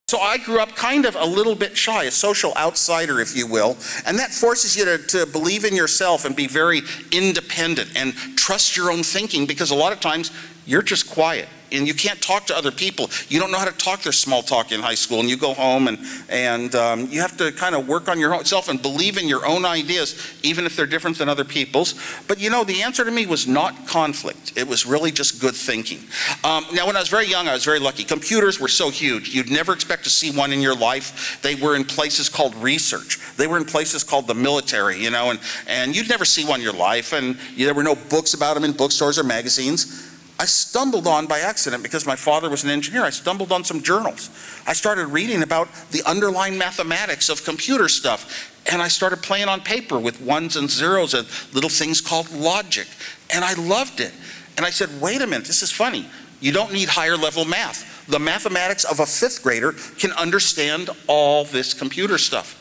So I grew up kind of a little bit shy, a social outsider, if you will, and that forces you to believe in yourself and be very independent and trust your own thinking, because a lot of times you're just quiet and you can't talk to other people. You don't know how to talk their small talk in high school, and you go home and you have to kind of work on your own self and believe in your own ideas, even if they're different than other people's. But you know, the answer to me was not conflict. It was really just good thinking. Now, when I was very young, I was very lucky. Computers were so huge. You'd never expect to see one in your life. They were in places called research. They were in places called the military, you know, and you'd never see one in your life, and there were no books about them in bookstores or magazines. I stumbled on, by accident, because my father was an engineer, I stumbled on some journals. I started reading about the underlying mathematics of computer stuff, and I started playing on paper with ones and zeros and little things called logic, and I loved it. And I said, wait a minute, this is funny. You don't need higher level math. The mathematics of a fifth grader can understand all this computer stuff.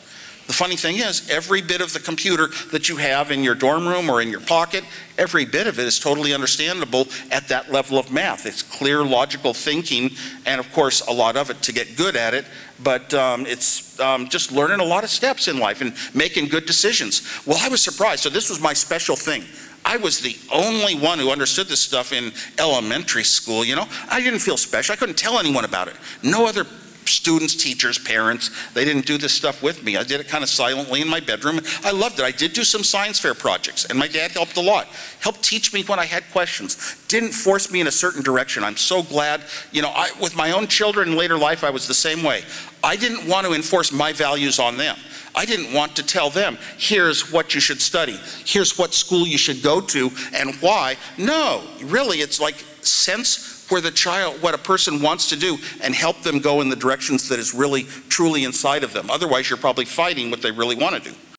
The funny thing is, every bit of the computer that you have in your dorm room or in your pocket, every bit of it is totally understandable at that level of math. It's clear, logical thinking, and of course, a lot of it to get good at it, but it's just learning a lot of steps in life and making good decisions. Well, I was surprised. So this was my special thing. I was the only one who understood this stuff in elementary school, you know. I didn't feel special. I couldn't tell anyone about it. No other students, teachers, parents, they didn't do this stuff with me. I did it kind of silently in my bedroom. I loved it. I did do some science fair projects, and my dad helped a lot. Helped teach me when I had questions. Didn't force me in a certain direction. I'm so glad, you know, with my own children in later life, I was the same way. I didn't want to enforce my values on them. I didn't want to tell them, here's what you should study, here's what school you should go to, and why. No, really, it's like sense where the child, what a person wants to do, and help them go in the directions that is really, truly inside of them. Otherwise, you're probably fighting what they really want to do.